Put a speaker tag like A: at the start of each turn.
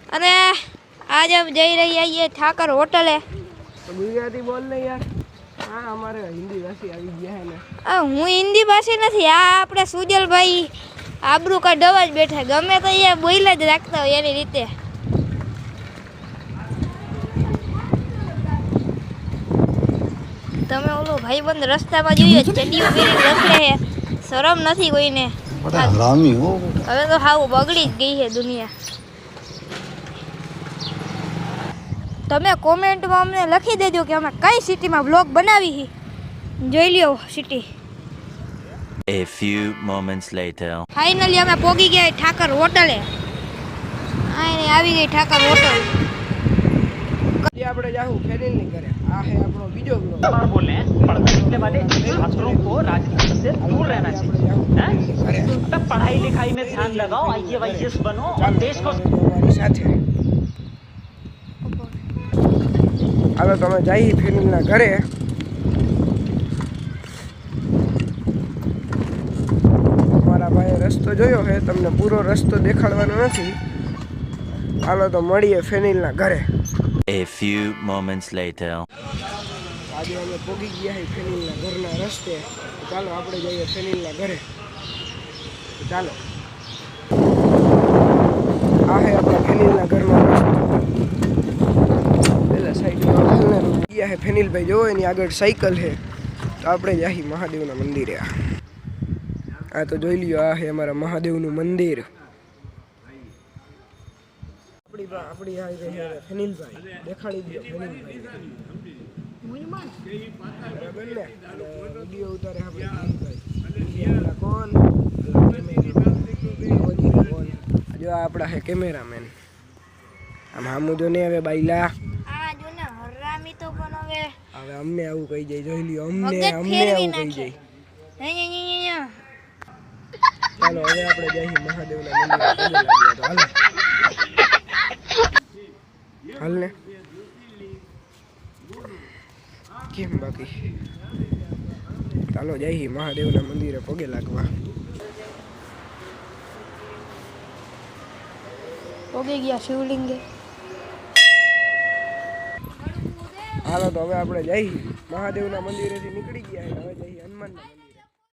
A: अरे आज हम जा रही है ये ठाकर होटल है।
B: तो गुजराती बोल नहीं यार। हाँ हमारे हिंदी भाषी આવી ગયા है ને।
A: હું હિન્દી ભાષી નથી, આ આપણે સુજલભાઈ આબરૂ કાઢવા જ બેઠા, ગમે તો એ બોઈલા જ રાખતા હોય એની રીતે। તમે ઓલો ભાઈબંધ રસ્તામાં જોયો ચડીઓ પહેરીને રખડે છે, શરમ નથી કોઈને।
C: બડા હરામી હો।
A: હવે તો હાવ બગડી જ ગઈ છે દુનિયા। તમે કોમેન્ટમાં અમને લખી દેજો કે અમે કઈ સિટીમાં બ્લોગ બનાવી છે, જોઈ લ્યો city.
D: A few moments later.
A: Finally અમે પહોંચી ગયા ઠાકર હોટલે। આને આવી ગઈ ઠાકર હોટલ।
B: જે આપણે જાહું ફેનિલ ની કરે। આ है આપણો બીજો બ્લોગ।
E: बार बोल रहे हैं पढ़ने लिखने वाले छात्रों को राजनीति से दूर रहना चाहिए। तब पढ़ाई लिखाई में ध्यान लगाओ, IAS बनो और देश को
B: અમારી સાથે હાલો તમે જઈ ફેનિલ ના ઘરે। મારા ભાઈએ રસ્તો જોયો છે, તમને પૂરો રસ્તો દેખાડવાનો નથી। હાલો તો મળીએ ફેનિલ ના ઘરે।
D: A few moments later.
B: આજે અમે પહોંચી ગયા છીએ ફેનિલ ના ઘરના રસ્તે। ચાલો આપણે જઈએ ફેનિલ ના ઘરે। ચાલો આ છે આપણા ફેનિલ ના ઘરનો રસ્તો। પેલા સાઈડમાં ગયા છે ફેનિલભાઈ, જોવો એની આગળ સાયકલ છે। તો આપણે જાહી મહાદેવના મંદિરે। આ તો જોઈ લ્યો, આ છે અમારા મહાદેવનું મંદિર। આપણી આવી ગઈ છે ફેનિલભાઈ, દેખાડી દો ફેનિલભાઈ બરાબર ને। વિડીયો ઉતારે આપણે ફેનિલભાઈ। કોણ જો આપણા છે કેમેરામેન। આમ હામું જો ને હવે બાઈલા
A: આ જો ને હરામી તો પણ હવે
B: અમને આવું કહી જાય, જોઈ લ્યો અમને
A: મગજ
B: આવું
A: ફેરવી
B: કહી
A: નાખે।
B: જાય। ચાલો હવે આપણે જઈએ મહાદેવના મંદિરે પગે લાગ્યા। તો હાલ ને કેમ બાકી ચાલો જઈએ મહાદેવના મંદિરે પગે લાગવા।
A: પહોંચી ગયા શિવલિંગે।
B: હાલો તો હવે આપણે જઈએ મહાદેવના મંદિરેથી નીકળી ગયા, હવે જઈએ હનુમાનના મંદિરે।